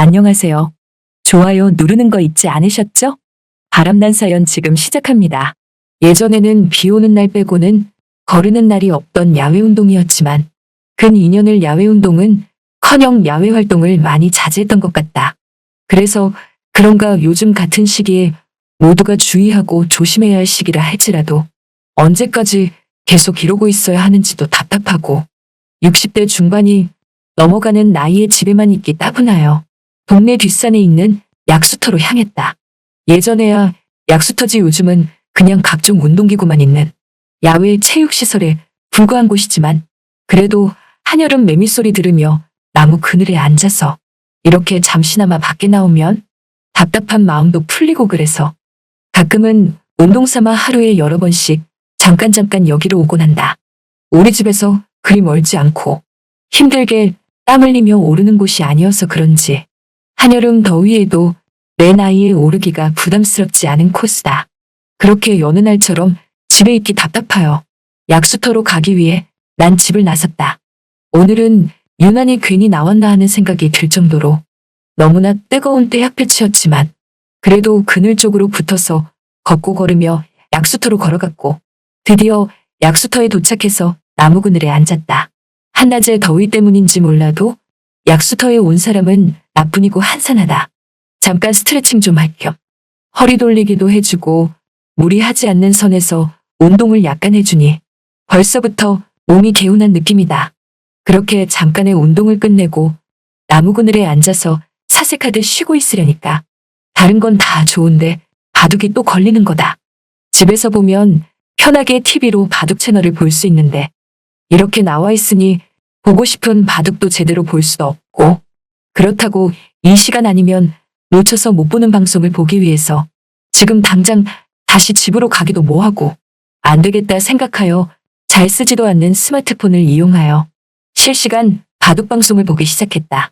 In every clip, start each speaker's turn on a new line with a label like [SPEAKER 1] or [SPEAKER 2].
[SPEAKER 1] 안녕하세요. 좋아요 누르는 거 잊지 않으셨죠? 바람난 사연 지금 시작합니다. 예전에는 비 오는 날 빼고는 거르는 날이 없던 야외 운동이었지만 근 2년을 야외 운동은 커녕 야외 활동을 많이 자제했던 것 같다. 그래서 그런가 요즘 같은 시기에 모두가 주의하고 조심해야 할 시기라 할지라도 언제까지 계속 이러고 있어야 하는지도 답답하고 60대 중반이 넘어가는 나이에 집에만 있기 따분하여 동네 뒷산에 있는 약수터로 향했다. 예전에야 약수터지 요즘은 그냥 각종 운동기구만 있는 야외 체육시설에 불과한 곳이지만 그래도 한여름 매미소리 들으며 나무 그늘에 앉아서 이렇게 잠시나마 밖에 나오면 답답한 마음도 풀리고 그래서 가끔은 운동 삼아 하루에 여러 번씩 잠깐 여기로 오곤 한다. 우리 집에서 그리 멀지 않고 힘들게 땀 흘리며 오르는 곳이 아니어서 그런지 한여름 더위에도 내 나이에 오르기가 부담스럽지 않은 코스다. 그렇게 여느 날처럼 집에 있기 답답하여 약수터로 가기 위해 난 집을 나섰다. 오늘은 유난히 괜히 나왔나 하는 생각이 들 정도로 너무나 뜨거운 때학볕이었지만 그래도 그늘 쪽으로 붙어서 걷고 걸으며 약수터로 걸어갔고 드디어 약수터에 도착해서 나무 그늘에 앉았다. 한낮의 더위 때문인지 몰라도 약수터에 온 사람은 나뿐이고 한산하다. 잠깐 스트레칭 좀 할 겸 허리 돌리기도 해주고 무리하지 않는 선에서 운동을 약간 해주니 벌써부터 몸이 개운한 느낌이다. 그렇게 잠깐의 운동을 끝내고 나무 그늘에 앉아서 사색하듯 쉬고 있으려니까 다른 건 다 좋은데 바둑이 또 걸리는 거다. 집에서 보면 편하게 TV로 바둑 채널을 볼 수 있는데 이렇게 나와 있으니 보고 싶은 바둑도 제대로 볼 수도 없고 그렇다고 이 시간 아니면 놓쳐서 못 보는 방송을 보기 위해서 지금 당장 다시 집으로 가기도 뭐하고 안 되겠다 생각하여 잘 쓰지도 않는 스마트폰을 이용하여 실시간 바둑 방송을 보기 시작했다.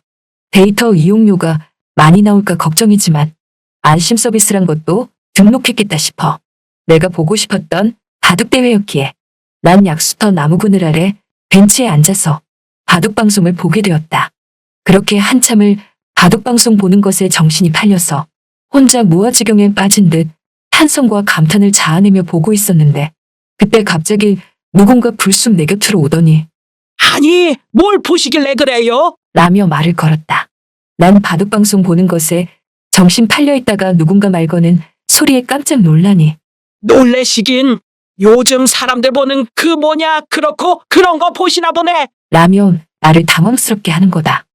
[SPEAKER 1] 데이터 이용료가 많이 나올까 걱정이지만 안심 서비스란 것도 등록했겠다 싶어 내가 보고 싶었던 바둑 대회였기에 난 약수터 나무 그늘 아래 벤치에 앉아서 바둑 방송을 보게 되었다. 그렇게 한참을 바둑 방송 보는 것에 정신이 팔려서 혼자 무아지경에 빠진 듯 탄성과 감탄을 자아내며 보고 있었는데 그때 갑자기 누군가 불쑥 내 곁으로 오더니
[SPEAKER 2] 아니, 뭘 보시길래 그래요?
[SPEAKER 1] 라며 말을 걸었다. 난 바둑 방송 보는 것에 정신 팔려 있다가 누군가 말 거는 소리에 깜짝 놀라니
[SPEAKER 2] 놀래시긴. 요즘 사람들 보는 그 뭐냐 그렇고 그런 거 보시나 보네.
[SPEAKER 1] 라며 나를 당황스럽게 하는 거다.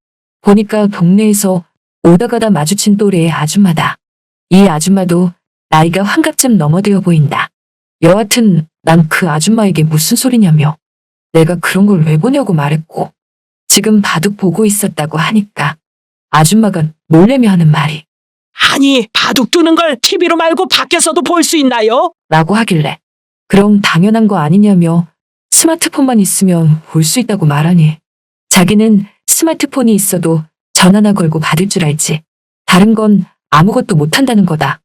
[SPEAKER 1] 보니까 동네에서 오다 가다 마주친 또래의 아줌마다. 이 아줌마도 나이가 환갑쯤 넘어되어 보인다. 여하튼 난 그 아줌마에게 무슨 소리냐며 내가 그런 걸 왜 보냐고 말했고 지금 바둑 보고 있었다고 하니까 아줌마가 놀래며 하는 말이
[SPEAKER 2] 아니, 바둑 두는 걸 TV로 말고 밖에서도 볼 수 있나요?
[SPEAKER 1] 라고 하길래 그럼 당연한 거 아니냐며 스마트폰만 있으면 볼 수 있다고 말하니 자기는 스마트폰이 있어도 전화나 걸고 받을 줄 알지 다른 건 아무것도 못한다는 거다.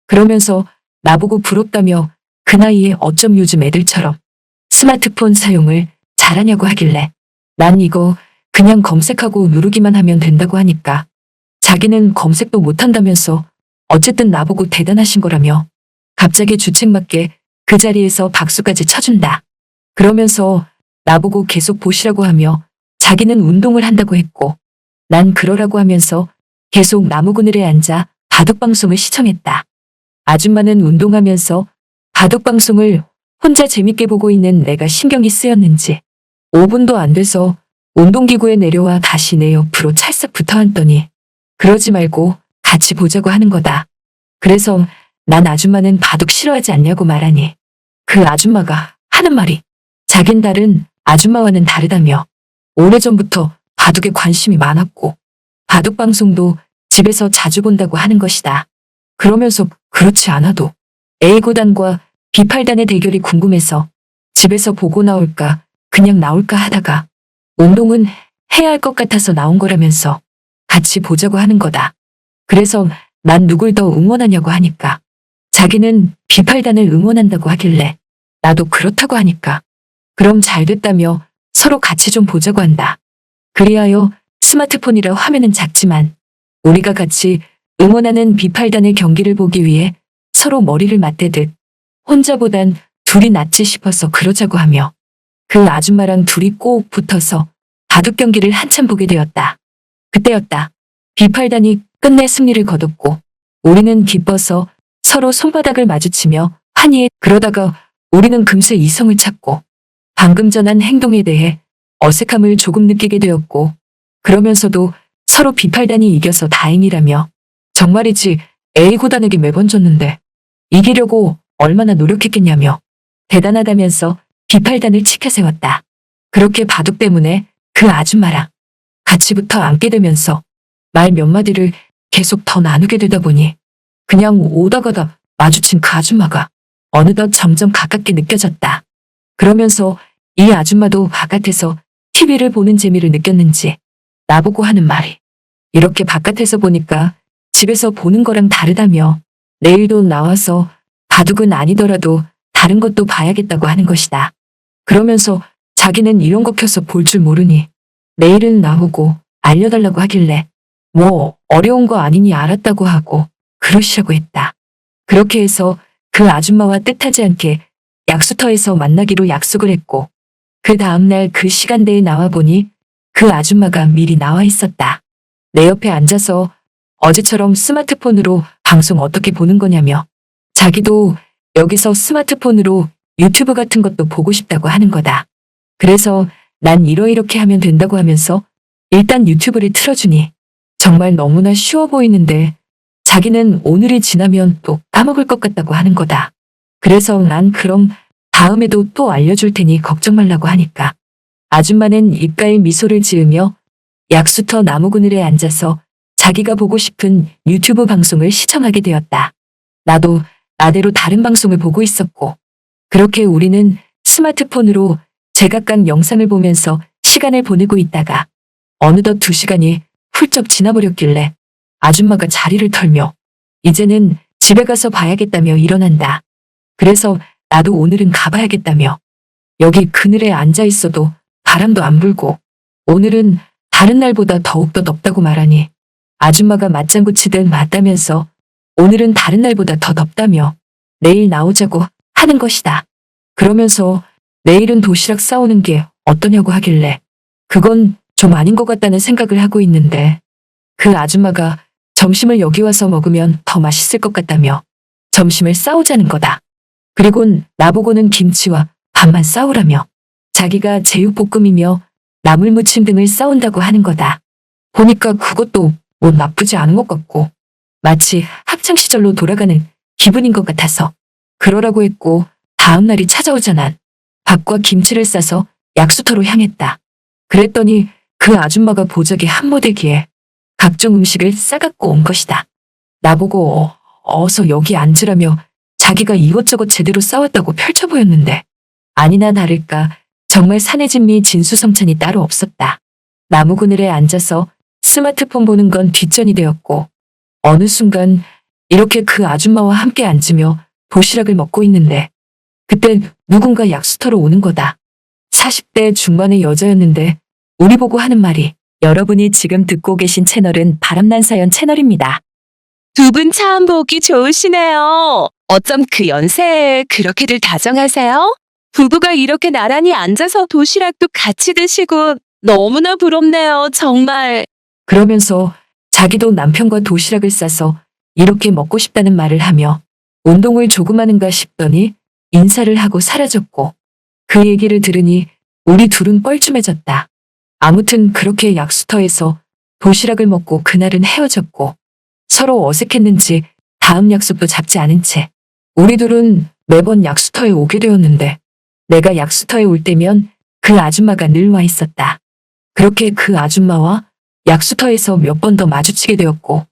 [SPEAKER 1] 그러면서 나보고 부럽다며 그 나이에 어쩜 요즘 애들처럼 스마트폰 사용을 잘하냐고 하길래 난 이거 그냥 검색하고 누르기만 하면 된다고 하니까 자기는 검색도 못한다면서 어쨌든 나보고 대단하신 거라며 갑자기 주책맞게 그 자리에서 박수까지 쳐준다. 그러면서 나보고 계속 보시라고 하며 자기는 운동을 한다고 했고 난 그러라고 하면서 계속 나무 그늘에 앉아 바둑 방송을 시청했다. 아줌마는 운동하면서 바둑 방송을 혼자 재밌게 보고 있는 내가 신경이 쓰였는지 5분도 안 돼서 운동기구에 내려와 다시 내 옆으로 찰싹 붙어 앉더니 그러지 말고 같이 보자고 하는 거다. 그래서 난 아줌마는 바둑 싫어하지 않냐고 말하니 그 아줌마가 하는 말이 자긴 다른 아줌마와는 다르다며 오래전부터 바둑에 관심이 많았고 바둑 방송도 집에서 자주 본다고 하는 것이다. 그러면서 그렇지 않아도 A구단과 B8단의 대결이 궁금해서 집에서 보고 나올까 그냥 나올까 하다가 운동은 해야 할 것 같아서 나온 거라면서 같이 보자고 하는 거다. 그래서 난 누굴 더 응원하냐고 하니까 자기는 B8단을 응원한다고 하길래 나도 그렇다고 하니까 그럼 잘 됐다며 서로 같이 좀 보자고 한다. 그리하여 스마트폰이라 화면은 작지만 우리가 같이 응원하는 비팔단의 경기를 보기 위해 서로 머리를 맞대듯 혼자보단 둘이 낫지 싶어서 그러자고 하며 그 아줌마랑 둘이 꼭 붙어서 바둑 경기를 한참 보게 되었다. 그때였다. 비팔단이 끝내 승리를 거뒀고 우리는 기뻐서 서로 손바닥을 마주치며 환희해. 그러다가 우리는 금세 이성을 찾고 방금 전한 행동에 대해 어색함을 조금 느끼게 되었고 그러면서도 서로 비팔단이 이겨서 다행이라며 정말이지 A구단에게 매번 졌는데 이기려고 얼마나 노력했겠냐며 대단하다면서 비팔단을 치켜세웠다. 그렇게 바둑 때문에 그 아줌마랑 같이 붙어 앉게 되면서 말 몇 마디를 계속 더 나누게 되다 보니 그냥 오다 가다 마주친 그 아줌마가 어느덧 점점 가깝게 느껴졌다. 그러면서 이 아줌마도 바깥에서 TV를 보는 재미를 느꼈는지 나보고 하는 말이 이렇게 바깥에서 보니까 집에서 보는 거랑 다르다며 내일도 나와서 바둑은 아니더라도 다른 것도 봐야겠다고 하는 것이다. 그러면서 자기는 이런 거 켜서 볼 줄 모르니 내일은 나오고 알려달라고 하길래 뭐 어려운 거 아니니 알았다고 하고 그러시라고 했다. 그렇게 해서 그 아줌마와 뜻하지 않게 약수터에서 만나기로 약속을 했고 그 다음날 그 시간대에 나와보니 그 아줌마가 미리 나와 있었다. 내 옆에 앉아서 어제처럼 스마트폰으로 방송 어떻게 보는 거냐며 자기도 여기서 스마트폰으로 유튜브 같은 것도 보고 싶다고 하는 거다. 그래서 난 이렇게 하면 된다고 하면서 일단 유튜브를 틀어주니 정말 너무나 쉬워 보이는데 자기는 오늘이 지나면 또 까먹을 것 같다고 하는 거다. 그래서 난 그럼 다음에도 또 알려줄 테니 걱정 말라고 하니까 아줌마는 입가에 미소를 지으며 약수터 나무 그늘에 앉아서 자기가 보고 싶은 유튜브 방송을 시청하게 되었다. 나도 나대로 다른 방송을 보고 있었고 그렇게 우리는 스마트폰으로 제각각 영상을 보면서 시간을 보내고 있다가 어느덧 2시간이 훌쩍 지나버렸길래 아줌마가 자리를 털며 이제는 집에 가서 봐야겠다며 일어난다. 그래서 나도 오늘은 가봐야겠다며 여기 그늘에 앉아 있어도 바람도 안 불고 오늘은 다른 날보다 더욱더 덥다고 말하니 아줌마가 맞장구 치듯 맞다면서 오늘은 다른 날보다 더 덥다며 내일 나오자고 하는 것이다. 그러면서 내일은 도시락 싸오는 게 어떠냐고 하길래 그건 좀 아닌 것 같다는 생각을 하고 있는데 그 아줌마가 점심을 여기 와서 먹으면 더 맛있을 것 같다며 점심을 싸우자는 거다. 그리곤 나보고는 김치와 밥만 싸우라며 자기가 제육볶음이며 나물무침 등을 싸운다고 하는 거다. 보니까 그것도 뭐 나쁘지 않은 것 같고 마치 학창시절로 돌아가는 기분인 것 같아서 그러라고 했고 다음 날이 찾아오자 난 밥과 김치를 싸서 약수터로 향했다. 그랬더니 그 아줌마가 보자기 한모대기에 각종 음식을 싸갖고 온 것이다. 나보고 어서 여기 앉으라며 자기가 이것저것 제대로 싸왔다고 펼쳐 보였는데 아니나 다를까 정말 산해진미 진수성찬이 따로 없었다. 나무 그늘에 앉아서 스마트폰 보는 건 뒷전이 되었고 어느 순간 이렇게 그 아줌마와 함께 앉으며 도시락을 먹고 있는데 그때 누군가 약수터로 오는 거다. 40대 중반의 여자였는데 우리 보고 하는 말이 여러분이 지금 듣고 계신 채널은 바람난 사연 채널입니다.
[SPEAKER 3] 두 분 참 보기 좋으시네요. 어쩜 그 연세에 그렇게들 다정하세요? 부부가 이렇게 나란히 앉아서 도시락도 같이 드시고 너무나 부럽네요, 정말.
[SPEAKER 1] 그러면서 자기도 남편과 도시락을 싸서 이렇게 먹고 싶다는 말을 하며 운동을 조금 하는가 싶더니 인사를 하고 사라졌고 그 얘기를 들으니 우리 둘은 뻘쭘해졌다. 아무튼 그렇게 약수터에서 도시락을 먹고 그날은 헤어졌고 서로 어색했는지 다음 약속도 잡지 않은 채 우리 둘은 매번 약수터에 오게 되었는데 내가 약수터에 올 때면 그 아줌마가 늘 와 있었다. 그렇게 그 아줌마와 약수터에서 몇 번 더 마주치게 되었고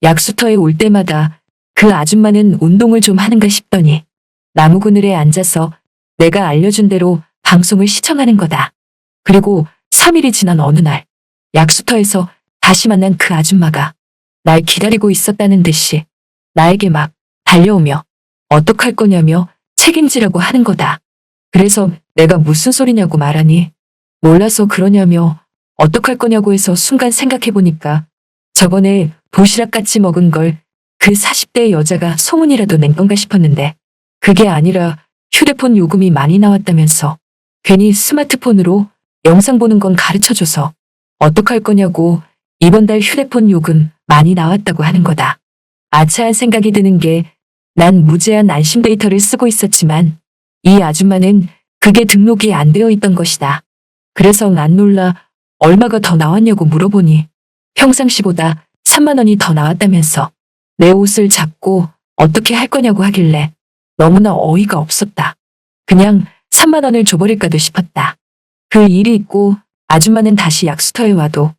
[SPEAKER 1] 약수터에 올 때마다 그 아줌마는 운동을 좀 하는가 싶더니 나무 그늘에 앉아서 내가 알려준 대로 방송을 시청하는 거다. 그리고 3일이 지난 어느 날 약수터에서 다시 만난 그 아줌마가 날 기다리고 있었다는 듯이 나에게 막 달려오며 어떡할 거냐며 책임지라고 하는 거다. 그래서 내가 무슨 소리냐고 말하니 몰라서 그러냐며 어떡할 거냐고 해서 순간 생각해보니까 저번에 도시락같이 먹은 걸 그 40대 여자가 소문이라도 낸 건가 싶었는데 그게 아니라 휴대폰 요금이 많이 나왔다면서 괜히 스마트폰으로 영상 보는 건 가르쳐줘서 어떡할 거냐고 이번 달 휴대폰 요금 많이 나왔다고 하는 거다. 아차한 생각이 드는 게 난 무제한 안심 데이터를 쓰고 있었지만 이 아줌마는 그게 등록이 안 되어 있던 것이다. 그래서 난 놀라 얼마가 더 나왔냐고 물어보니 평상시보다 3만 원이 더 나왔다면서 내 옷을 잡고 어떻게 할 거냐고 하길래 너무나 어이가 없었다. 그냥 3만 원을 줘버릴까도 싶었다. 그 일이 있고 아줌마는 다시 약수터에 와도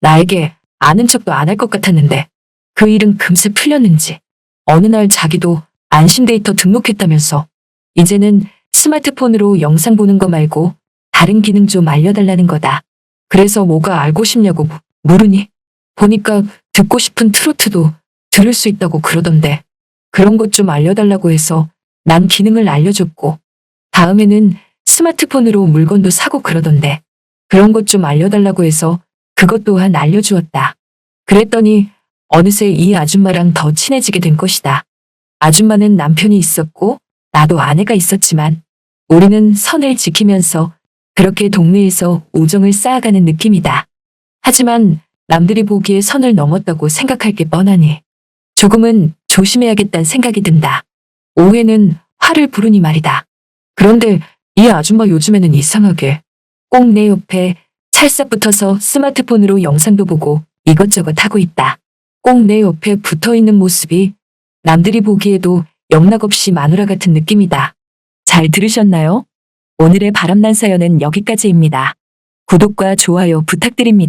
[SPEAKER 1] 나에게 아는 척도 안 할 것 같았는데 그 일은 금세 풀렸는지 어느 날 자기도 안심 데이터 등록했다면서 이제는 스마트폰으로 영상 보는 거 말고 다른 기능 좀 알려달라는 거다. 그래서 뭐가 알고 싶냐고 물으니 보니까 듣고 싶은 트로트도 들을 수 있다고 그러던데 그런 것 좀 알려달라고 해서 난 기능을 알려줬고 다음에는 스마트폰으로 물건도 사고 그러던데 그런 것 좀 알려달라고 해서 그것 또한 알려주었다. 그랬더니 어느새 이 아줌마랑 더 친해지게 된 것이다. 아줌마는 남편이 있었고 나도 아내가 있었지만 우리는 선을 지키면서 그렇게 동네에서 우정을 쌓아가는 느낌이다. 하지만 남들이 보기에 선을 넘었다고 생각할 게 뻔하니 조금은 조심해야겠다는 생각이 든다. 오해는 화를 부르니 말이다. 그런데 이 아줌마 요즘에는 이상하게 꼭 내 옆에 찰싹 붙어서 스마트폰으로 영상도 보고 이것저것 하고 있다. 꼭 내 옆에 붙어있는 모습이 남들이 보기에도 영락없이 마누라 같은 느낌이다. 잘 들으셨나요? 오늘의 바람난 사연은 여기까지입니다. 구독과 좋아요 부탁드립니다.